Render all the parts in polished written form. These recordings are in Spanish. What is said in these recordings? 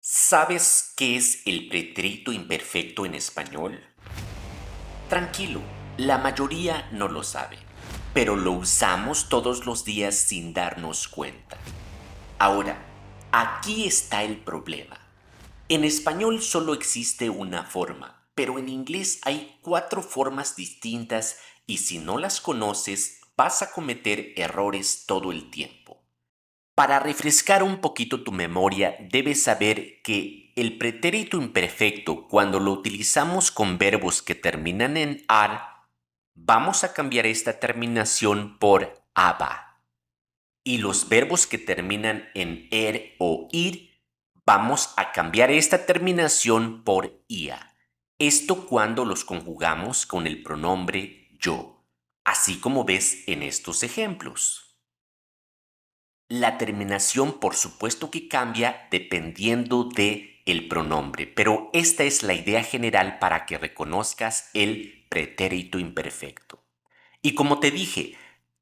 ¿Sabes qué es el pretérito imperfecto en español? Tranquilo, la mayoría no lo sabe, pero lo usamos todos los días sin darnos cuenta. Ahora, aquí está el problema. En español solo existe una forma, pero en inglés hay 4 formas distintas y si no las conoces vas a cometer errores todo el tiempo. Para refrescar un poquito tu memoria, debes saber que el pretérito imperfecto, cuando lo utilizamos con verbos que terminan en ar, vamos a cambiar esta terminación por aba. Y los verbos que terminan en er o ir, vamos a cambiar esta terminación por ia. Esto cuando los conjugamos con el pronombre yo, así como ves en estos ejemplos. La terminación, por supuesto que cambia dependiendo de el pronombre, pero esta es la idea general para que reconozcas el pretérito imperfecto. Y como te dije,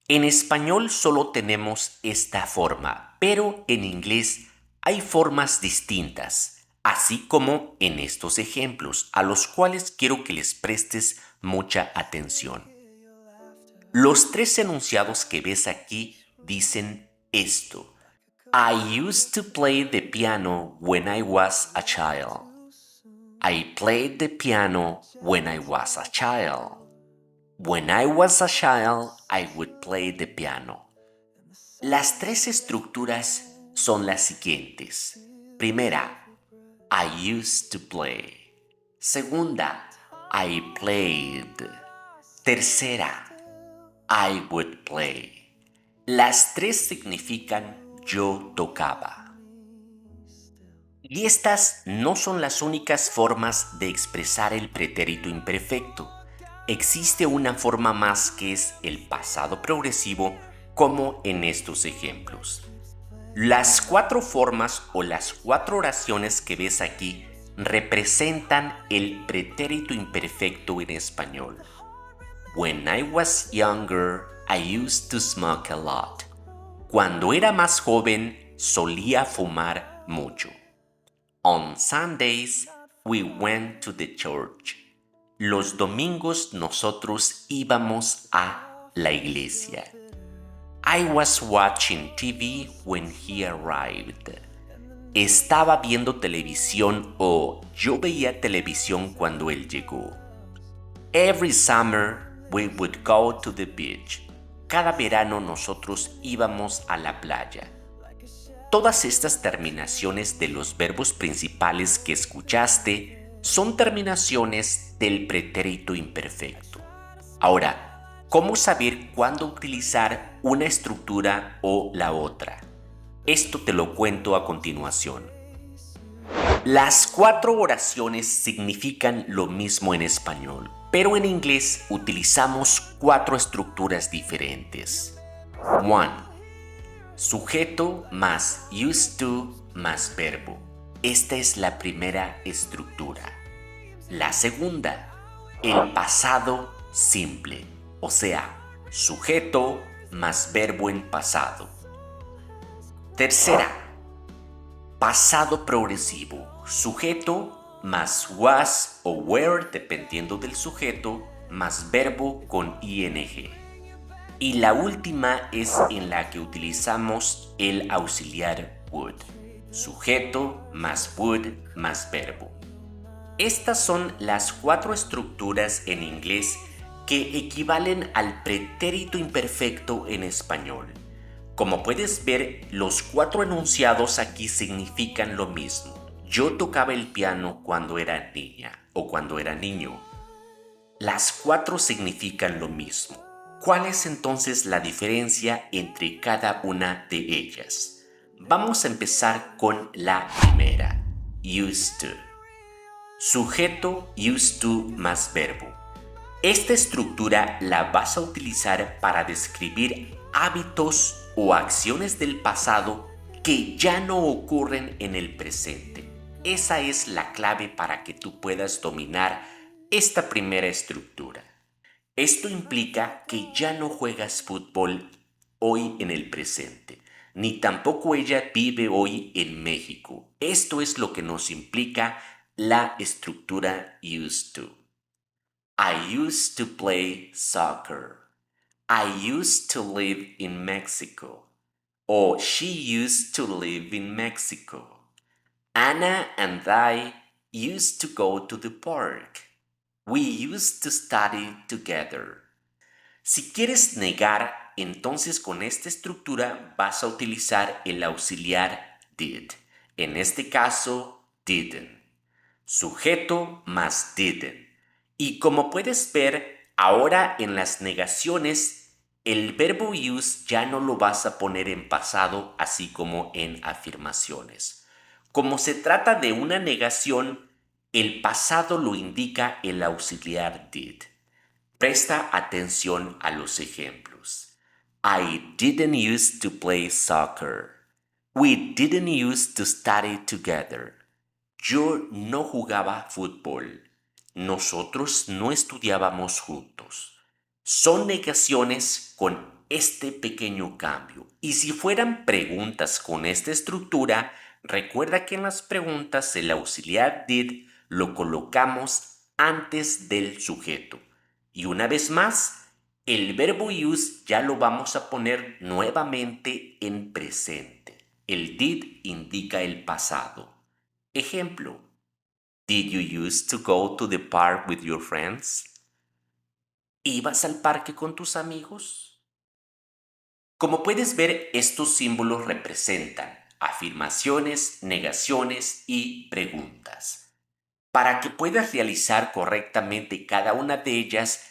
en español solo tenemos esta forma, pero en inglés hay formas distintas, así como en estos ejemplos, a los cuales quiero que les prestes mucha atención. Los 3 enunciados que ves aquí dicen esto. I used to play the piano when I was a child. I played the piano when I was a child. When I was a child, I would play the piano. Las 3 estructuras son las siguientes. Primera, I used to play. Segunda, I played. Tercera, I would play. Las 3 significan yo tocaba. Y estas no son las únicas formas de expresar el pretérito imperfecto. Existe una forma más que es el pasado progresivo, como en estos ejemplos. Las 4 formas o las 4 oraciones que ves aquí representan el pretérito imperfecto en español. When I was younger, I used to smoke a lot. Cuando era más joven, solía fumar mucho. On Sundays, we went to the church. Los domingos nosotros íbamos a la iglesia. I was watching TV when he arrived. Estaba viendo televisión o yo veía televisión cuando él llegó. Every summer we would go to the beach. Cada verano nosotros íbamos a la playa. Todas estas terminaciones de los verbos principales que escuchaste son terminaciones del pretérito imperfecto. Ahora, ¿cómo saber cuándo utilizar una estructura o la otra? Esto te lo cuento a continuación. Las 4 oraciones significan lo mismo en español, pero en inglés utilizamos 4 estructuras diferentes. 1. Sujeto más used to más verbo. Esta es la primera estructura. La segunda, el pasado simple, o sea, sujeto más verbo en pasado. Tercera, pasado progresivo, sujeto más was o were, dependiendo del sujeto, más verbo con ing. Y la última es en la que utilizamos el auxiliar would, sujeto más would más verbo. Estas son las 4 estructuras en inglés que equivalen al pretérito imperfecto en español. Como puedes ver, los 4 enunciados aquí significan lo mismo. Yo tocaba el piano cuando era niña o cuando era niño. Las 4 significan lo mismo. ¿Cuál es entonces la diferencia entre cada una de ellas? Vamos a empezar con la primera, used to. Sujeto used to más verbo. Esta estructura la vas a utilizar para describir hábitos o acciones del pasado que ya no ocurren en el presente. Esa es la clave para que tú puedas dominar esta primera estructura. Esto implica que ya no juegas fútbol hoy en el presente. ni tampoco ella vive hoy en México. Esto es lo que nos implica la estructura used to. I used to play soccer. I used to live in Mexico. O she used to live in Mexico. Anna and I used to go to the park. We used to study together. Si quieres negar, entonces con esta estructura vas a utilizar el auxiliar did. En este caso, didn't. Sujeto más didn't. Y como puedes ver, ahora en las negaciones, el verbo use ya no lo vas a poner en pasado, así como en afirmaciones. Como se trata de una negación, el pasado lo indica el auxiliar did. Presta atención a los ejemplos. I didn't used to play soccer. We didn't used to study together. Yo no jugaba fútbol. Nosotros no estudiábamos juntos. Son negaciones con este pequeño cambio. Y si fueran preguntas con esta estructura, recuerda que en las preguntas el auxiliar did lo colocamos antes del sujeto. Y una vez más, el verbo use ya lo vamos a poner nuevamente en presente. El did indica el pasado. Ejemplo. Did you used to go to the park with your friends? ¿Ibas al parque con tus amigos? Como puedes ver, estos símbolos representan afirmaciones, negaciones y preguntas. Para que puedas realizar correctamente cada una de ellas,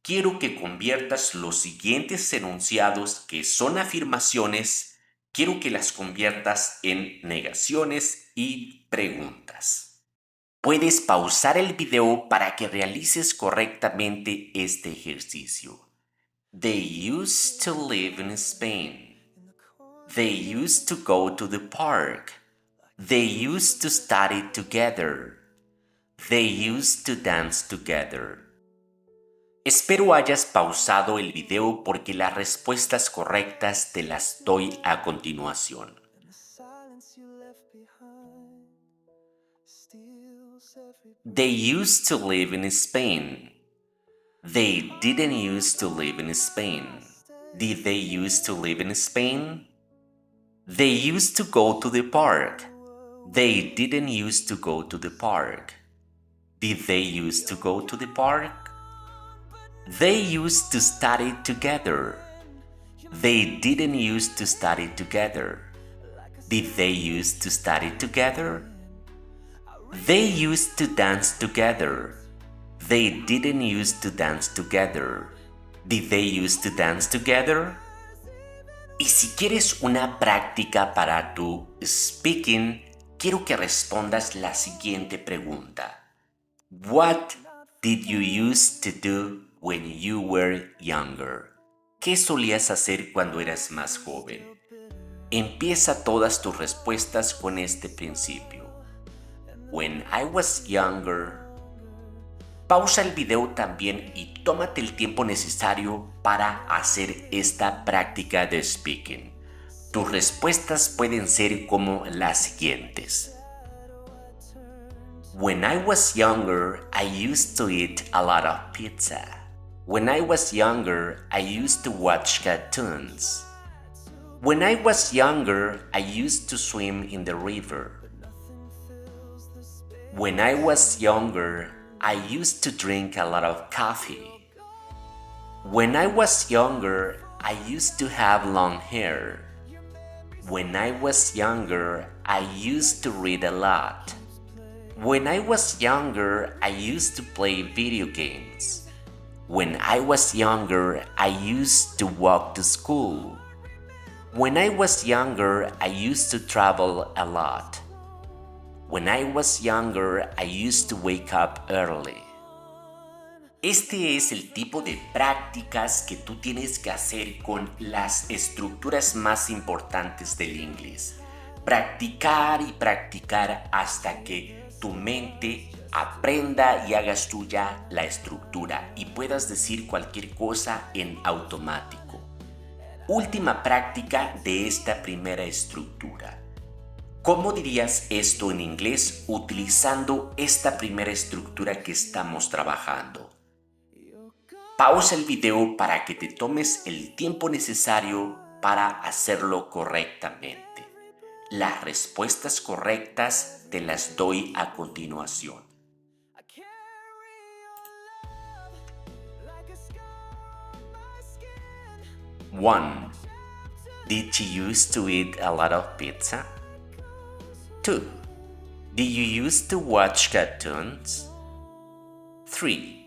quiero que conviertas los siguientes enunciados que son afirmaciones, quiero que las conviertas en negaciones y preguntas. Puedes pausar el video para que realices correctamente este ejercicio. They used to live in Spain. They used to go to the park. They used to study together. They used to dance together. Espero hayas pausado el video porque las respuestas correctas te las doy a continuación. They used to live in Spain. They didn't used to live in Spain. Did they used to live in Spain? They used to go to the park. They didn't used to go to the park. Did they used to go to the park? They used to study together. They didn't used to study together. Did they used to study together? They used to dance together. They didn't used to dance together. Did they used to dance together? Y si quieres una práctica para tu speaking, quiero que respondas la siguiente pregunta. What did you used to do when you were younger? ¿Qué solías hacer cuando eras más joven? Empieza todas tus respuestas con este principio. When I was younger. Pausa el video también y tómate el tiempo necesario para hacer esta práctica de speaking. Tus respuestas pueden ser como las siguientes. When I was younger, I used to eat a lot of pizza. When I was younger, I used to watch cartoons. When I was younger, I used to swim in the river. When I was younger, I used to drink a lot of coffee. When I was younger, I used to have long hair. When I was younger, I used to read a lot. When I was younger, I used to play video games. When I was younger, I used to walk to school. When I was younger, I used to travel a lot. When I was younger, I used to wake up early. Este es el tipo de prácticas que tú tienes que hacer con las estructuras más importantes del inglés. Practicar y practicar hasta que tu mente aprenda y hagas tuya la estructura y puedas decir cualquier cosa en automático. última práctica de esta primera estructura. ¿Cómo dirías esto en inglés utilizando esta primera estructura que estamos trabajando? Pausa el video para que te tomes el tiempo necesario para hacerlo correctamente. Las respuestas correctas te las doy a continuación. 1. Did you used to eat a lot of pizza? 2. Did you used to watch cartoons? 3.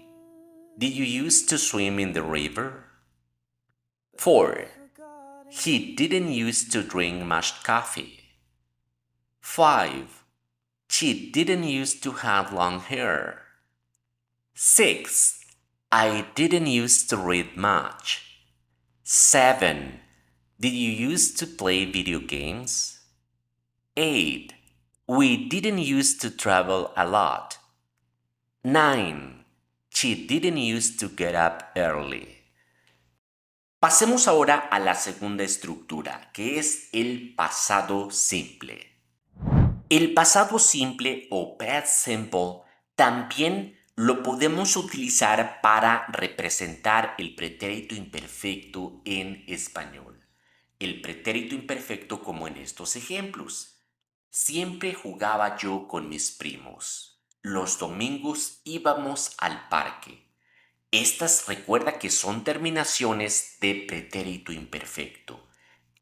Did you used to swim in the river? 4. He didn't used to drink much coffee. 5. She didn't used to have long hair. 6. I didn't used to read much. 7. Did you used to play video games? 8. We didn't used to travel a lot. 9. She didn't used to get up early. Pasemos ahora a la segunda estructura, que es el pasado simple. El pasado simple o past simple también lo podemos utilizar para representar el pretérito imperfecto en español. El pretérito imperfecto como en estos ejemplos. Siempre jugaba yo con mis primos. Los domingos íbamos al parque. Estas recuerda que son terminaciones de pretérito imperfecto.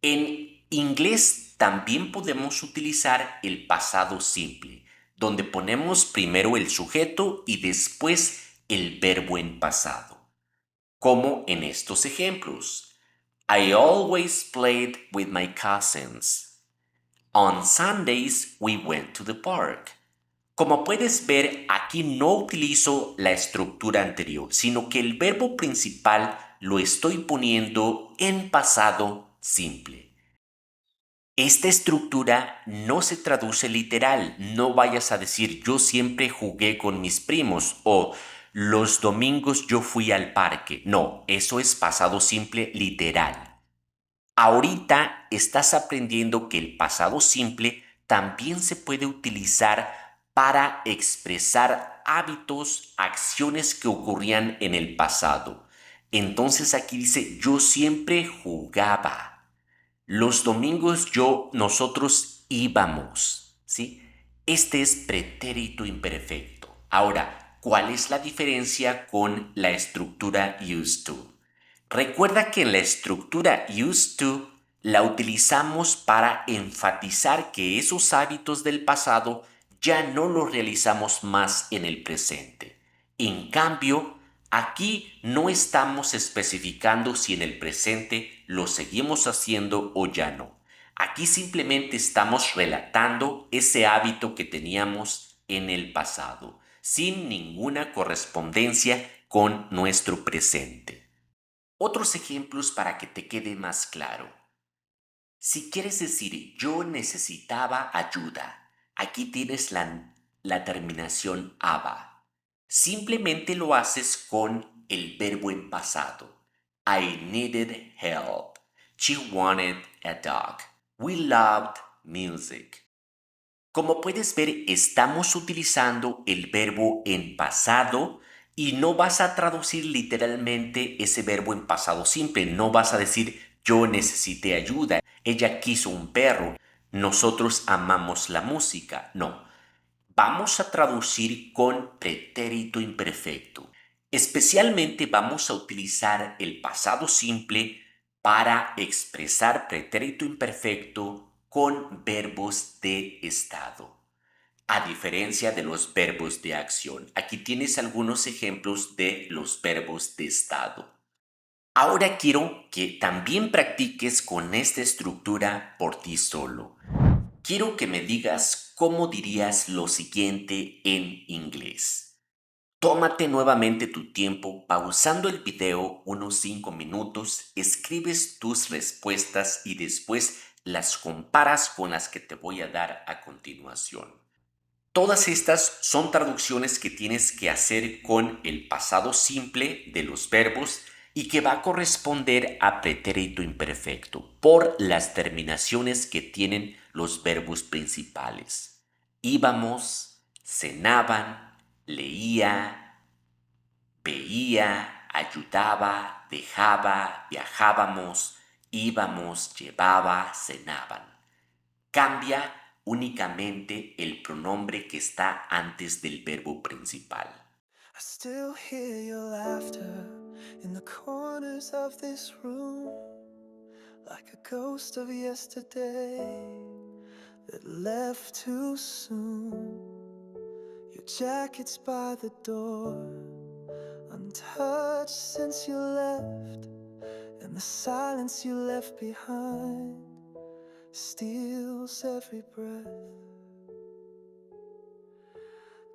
En inglés también podemos utilizar el pasado simple, donde ponemos primero el sujeto y después el verbo en pasado. Como en estos ejemplos. I always played with my cousins. On Sundays we went to the park. Como puedes ver, aquí no utilizo la estructura anterior, sino que el verbo principal lo estoy poniendo en pasado simple. Esta estructura no se traduce literal. No vayas a decir yo siempre jugué con mis primos o los domingos yo fui al parque. No, eso es pasado simple literal. Ahorita estás aprendiendo que el pasado simple también se puede utilizar para expresar hábitos, acciones que ocurrían en el pasado. Entonces aquí dice, yo siempre jugaba. Los domingos nosotros íbamos, ¿sí? Este es pretérito imperfecto. Ahora, ¿cuál es la diferencia con la estructura used to? Recuerda que en la estructura used to la utilizamos para enfatizar que esos hábitos del pasado ya no los realizamos más en el presente. En cambio, aquí no estamos especificando si en el presente lo seguimos haciendo o ya no. Aquí simplemente estamos relatando ese hábito que teníamos en el pasado, sin ninguna correspondencia con nuestro presente. Otros ejemplos para que te quede más claro. Si quieres decir yo necesitaba ayuda, aquí tienes la terminación aba. Simplemente lo haces con el verbo en pasado. I needed help. She wanted a dog. We loved music. Como puedes ver, estamos utilizando el verbo en pasado y no vas a traducir literalmente ese verbo en pasado simple. No vas a decir yo necesité ayuda, ella quiso un perro, nosotros amamos la música. No, vamos a traducir con pretérito imperfecto. Especialmente vamos a utilizar el pasado simple para expresar pretérito imperfecto con verbos de estado. A diferencia de los verbos de acción, aquí tienes algunos ejemplos de los verbos de estado. Ahora quiero que también practiques con esta estructura por ti solo. Quiero que me digas cómo dirías lo siguiente en inglés. Tómate nuevamente tu tiempo pausando el video unos 5 minutos, escribes tus respuestas y después las comparas con las que te voy a dar a continuación. Todas estas son traducciones que tienes que hacer con el pasado simple de los verbos y que va a corresponder a pretérito imperfecto por las terminaciones que tienen los verbos principales. Íbamos, cenaban, leía, veía, ayudaba, dejaba, viajábamos, íbamos, llevaba, cenaban. Cambia únicamente el pronombre que está antes del verbo principal. I still hear your laughter in the corners of this room, like a ghost of yesterday that left too soon. Your jacket's by the door, untouched since you left, and the silence you left behind steals every breath.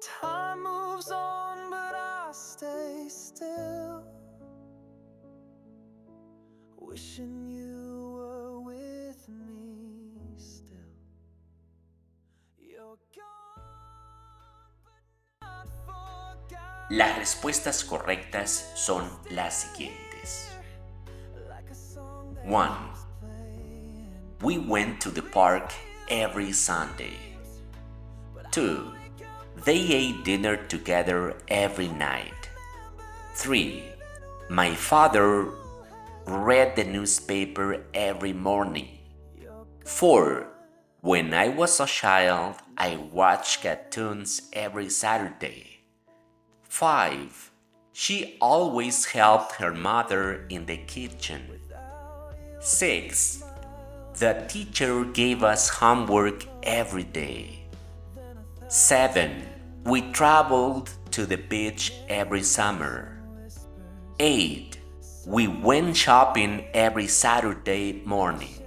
Time moves on, but I stay still, wishing you were with me still. You're gone, but not forgotten. Las respuestas correctas son las siguientes. Like a song that 1. keeps playing. We went to the park every Sunday. 2. They ate dinner together every night. 3. My father read the newspaper every morning. 4. When I was a child, I watched cartoons every Saturday. 5. She always helped her mother in the kitchen. 6. The teacher gave us homework every day. 7. We traveled to the beach every summer. 8. We went shopping every Saturday morning.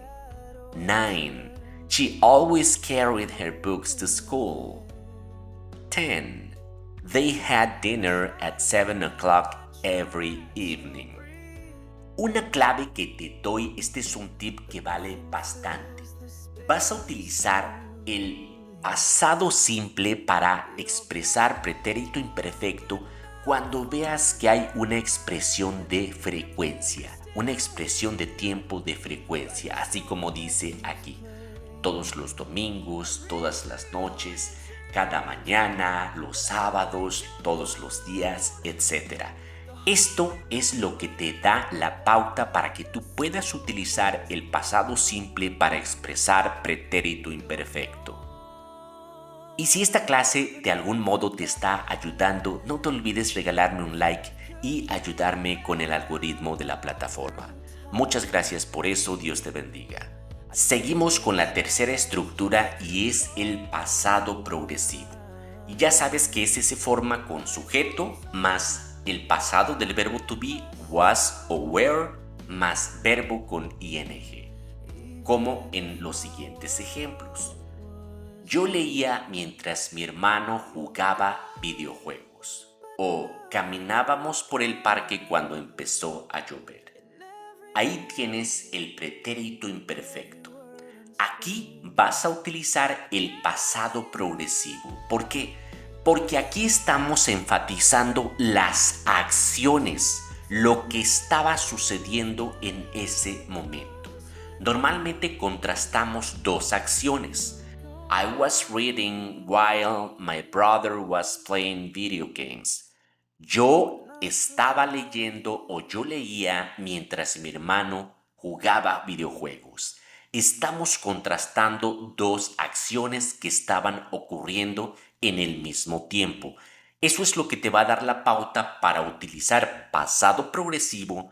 9. She always carried her books to school. 10. They had dinner at 7 o'clock every evening. Una clave que te doy, este es un tip que vale bastante. Vas a utilizar el pasado simple para expresar pretérito imperfecto cuando veas que hay una expresión de frecuencia, una expresión de tiempo de frecuencia, así como dice aquí. Todos los domingos, todas las noches, cada mañana, los sábados, todos los días, etc. Esto es lo que te da la pauta para que tú puedas utilizar el pasado simple para expresar pretérito imperfecto. Y si esta clase de algún modo te está ayudando, no te olvides regalarme un like y ayudarme con el algoritmo de la plataforma. Muchas gracias por eso, Dios te bendiga. Seguimos con la tercera estructura y es el pasado progresivo. Y ya sabes que ese se forma con sujeto más el pasado del verbo to be, was o were, más verbo con ing, como en los siguientes ejemplos. Yo leía mientras mi hermano jugaba videojuegos. O caminábamos por el parque cuando empezó a llover. Ahí tienes el pretérito imperfecto. Aquí vas a utilizar el pasado progresivo. ¿Por qué? Porque aquí estamos enfatizando las acciones, lo que estaba sucediendo en ese momento. Normalmente contrastamos dos acciones. I was reading while my brother was playing video games. Yo estaba leyendo o yo leía mientras mi hermano jugaba videojuegos. Estamos contrastando dos acciones que estaban ocurriendo en el mismo tiempo. Eso es lo que te va a dar la pauta para utilizar pasado progresivo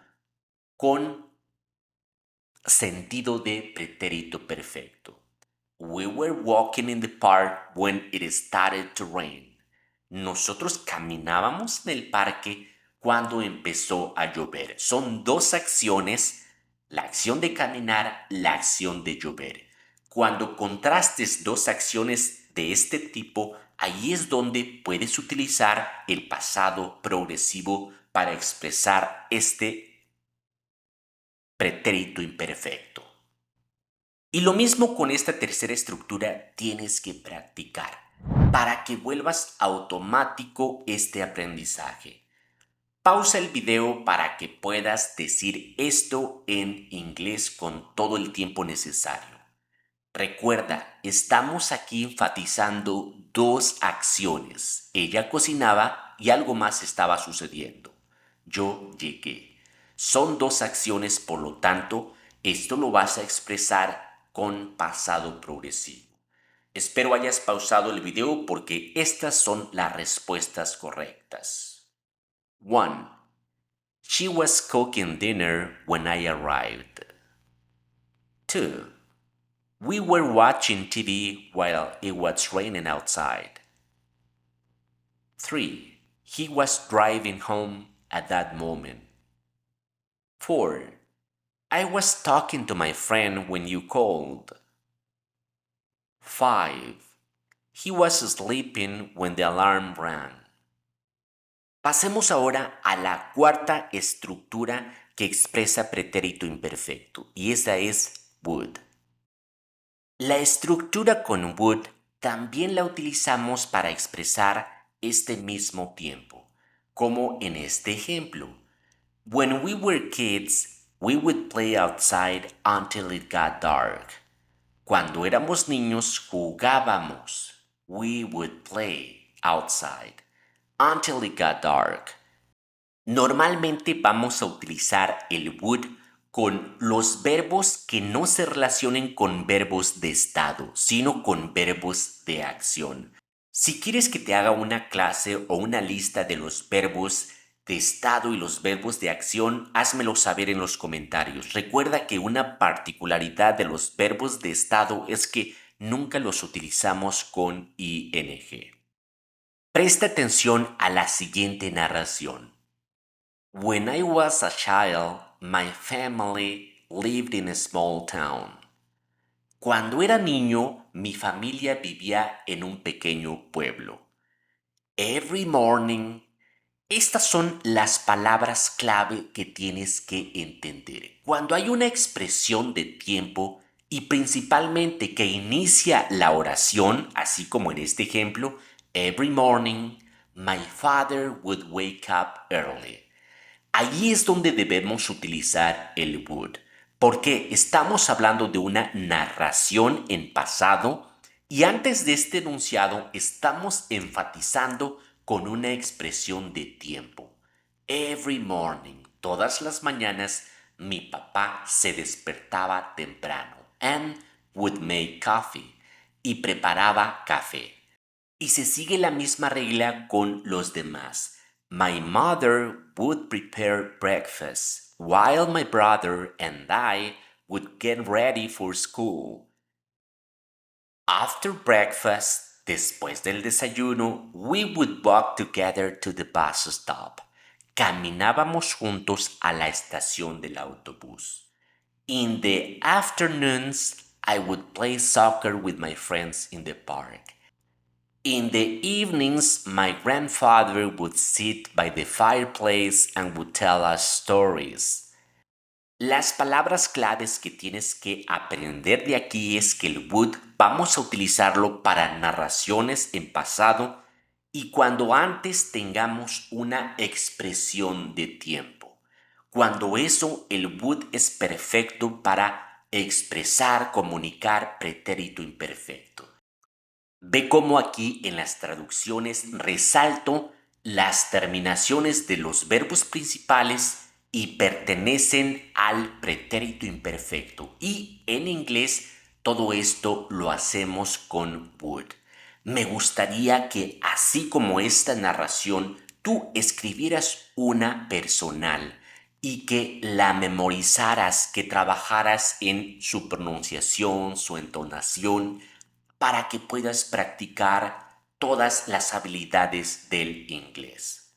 con sentido de pretérito perfecto. We were walking in the park when it started to rain. Nosotros caminábamos en el parque cuando empezó a llover. Son dos acciones, la acción de caminar, la acción de llover. Cuando contrastes dos acciones de este tipo, ahí es donde puedes utilizar el pasado progresivo para expresar este pretérito imperfecto. Y lo mismo con esta tercera estructura, tienes que practicar para que vuelvas automático este aprendizaje. pausa el video para que puedas decir esto en inglés con todo el tiempo necesario. Recuerda, estamos aquí enfatizando dos acciones. Ella cocinaba y algo más estaba sucediendo. Yo llegué. Son dos acciones, por lo tanto, esto lo vas a expresar con pasado progresivo. Espero hayas pausado el video porque estas son las respuestas correctas. 1. She was cooking dinner when I arrived. 2. We were watching TV while it was raining outside. 3. He was driving home at that moment. 4. I was talking to my friend when you called. 5. He was sleeping when the alarm rang. Pasemos ahora a la cuarta estructura que expresa pretérito imperfecto, y esa es would. La estructura con would también la utilizamos para expresar este mismo tiempo, como en este ejemplo. When we were kids, we would play outside until it got dark. Cuando éramos niños, jugábamos. We would play outside until it got dark. Normalmente vamos a utilizar el would con los verbos que no se relacionen con verbos de estado, sino con verbos de acción. Si quieres que te haga una clase o una lista de los verbos de estado y los verbos de acción, házmelo saber en los comentarios. Recuerda que una particularidad de los verbos de estado es que nunca los utilizamos con ing. Presta atención a la siguiente narración. When I was a child, my family lived in a small town. Cuando era niño, mi familia vivía en un pequeño pueblo. Every morning. Estas son las palabras clave que tienes que entender. Cuando hay una expresión de tiempo y principalmente que inicia la oración, así como en este ejemplo, every morning, my father would wake up early. Allí es donde debemos utilizar el would, porque estamos hablando de una narración en pasado y antes de este enunciado estamos enfatizando con una expresión de tiempo. Every morning, todas las mañanas, mi papá se despertaba temprano and would make coffee y preparaba café. Y se sigue la misma regla con los demás. My mother would prepare breakfast, while my brother and I would get ready for school. After breakfast, después del desayuno, we would walk together to the bus stop. Caminábamos juntos a la estación del autobús. In the afternoons, I would play soccer with my friends in the park. In the evenings, my grandfather would sit by the fireplace and would tell us stories. Las palabras claves que tienes que aprender de aquí es que el would vamos a utilizarlo para narraciones en pasado y cuando antes tengamos una expresión de tiempo. Cuando eso, el would es perfecto para expresar, comunicar pretérito imperfecto. Ve cómo aquí en las traducciones resalto las terminaciones de los verbos principales y pertenecen al pretérito imperfecto. Y en inglés todo esto lo hacemos con would. Me gustaría que así como esta narración tú escribieras una personal y que la memorizaras, que trabajaras en su pronunciación, su entonación, para que puedas practicar todas las habilidades del inglés.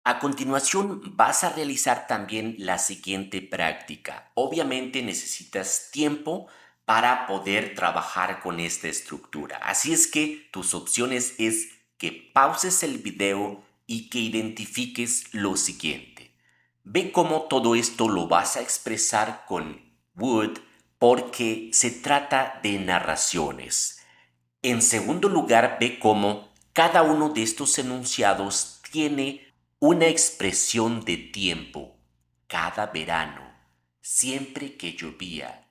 A continuación vas a realizar también la siguiente práctica. Obviamente necesitas tiempo para poder trabajar con esta estructura. Así es que tus opciones es que pauses el video y que identifiques lo siguiente. Ve cómo todo esto lo vas a expresar con would, porque se trata de narraciones. En segundo lugar, ve cómo cada uno de estos enunciados tiene una expresión de tiempo. Cada verano, siempre que llovía,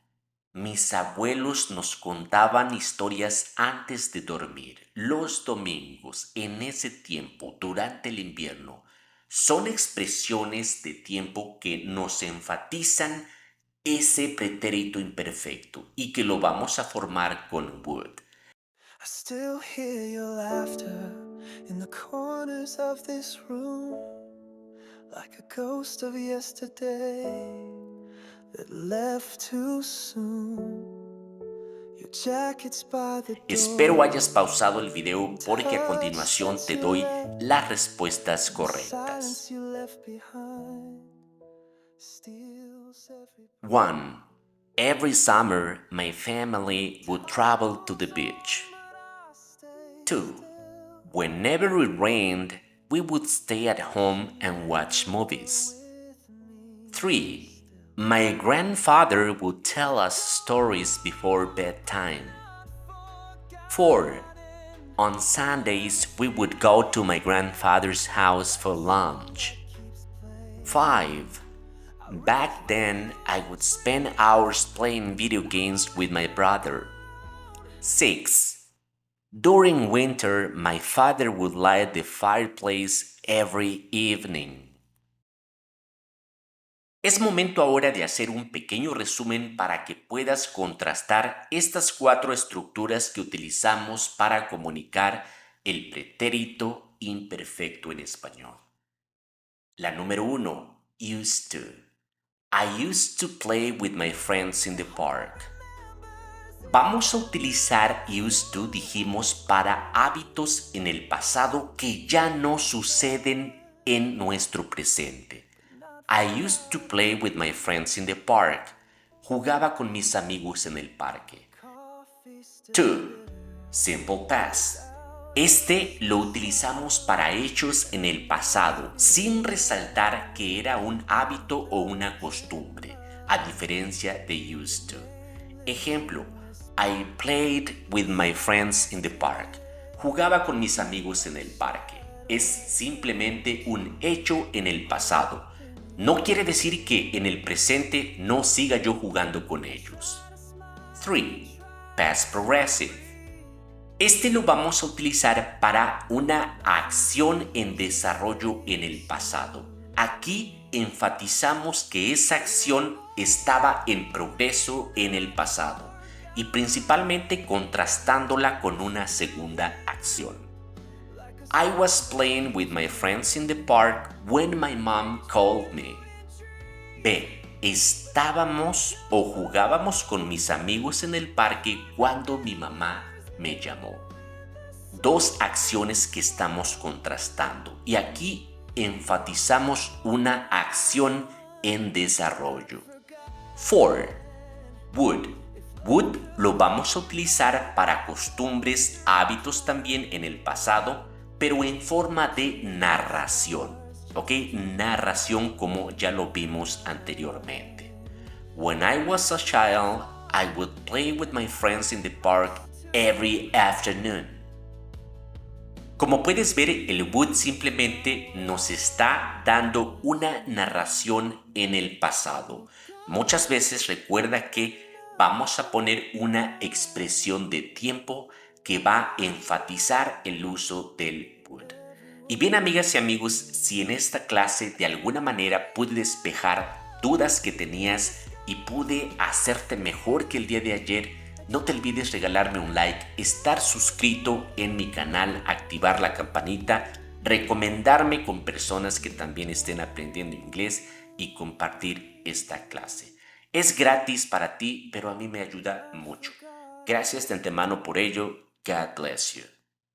mis abuelos nos contaban historias antes de dormir. Los domingos, en ese tiempo, durante el invierno, son expresiones de tiempo que nos enfatizan ese pretérito imperfecto y que lo vamos a formar con would. I still hear your laughter in the corners of this room, like a ghost of yesterday that left too soon. Your jacket's by the Espero hayas door. pausado el video porque a continuación te doy las respuestas correctas. Silence you left behind steals every 1. Every summer, my family would travel to the beach. 2. Whenever it rained, we would stay at home and watch movies. 3. My grandfather would tell us stories before bedtime. 4. On Sundays, we would go to my grandfather's house for lunch. 5. Back then, I would spend hours playing video games with my brother. 6. During winter, my father would light the fireplace every evening. Es momento ahora de hacer un pequeño resumen para que puedas contrastar estas 4 estructuras que utilizamos para comunicar el pretérito imperfecto en español. La número 1, used to. I used to play with my friends in the park. Vamos a utilizar used to, dijimos, para hábitos en el pasado que ya no suceden en nuestro presente. I used to play with my friends in the park. Jugaba con mis amigos en el parque. 2. Simple past. Este lo utilizamos para hechos en el pasado, sin resaltar que era un hábito o una costumbre, a diferencia de used to. Ejemplo, I played with my friends in the park. Jugaba con mis amigos en el parque. Es simplemente un hecho en el pasado. No quiere decir que en el presente no siga yo jugando con ellos. 3. Past progressive. Este lo vamos a utilizar para una acción en desarrollo en el pasado. Aquí enfatizamos que esa acción estaba en progreso en el pasado y principalmente contrastándola con una segunda acción. I was playing with my friends in the park when my mom called me. B. Estábamos o jugábamos con mis amigos en el parque cuando mi mamá me llamó. 2 acciones que estamos contrastando y aquí enfatizamos una acción en desarrollo. 4. Would. Would lo vamos a utilizar para costumbres, hábitos también en el pasado, pero en forma de narración, ¿ok? Narración como ya lo vimos anteriormente. When I was a child, I would play with my friends in the park every afternoon. Como puedes ver, el would simplemente nos está dando una narración en el pasado. Muchas veces recuerda que vamos a poner una expresión de tiempo que va a enfatizar el uso del would. Y bien, amigas y amigos, si en esta clase de alguna manera pude despejar dudas que tenías y pude hacerte mejor que el día de ayer, no te olvides regalarme un like, estar suscrito en mi canal, activar la campanita, recomendarme con personas que también estén aprendiendo inglés y compartir esta clase. Es gratis para ti, pero a mí me ayuda mucho. Gracias de antemano por ello. God bless you.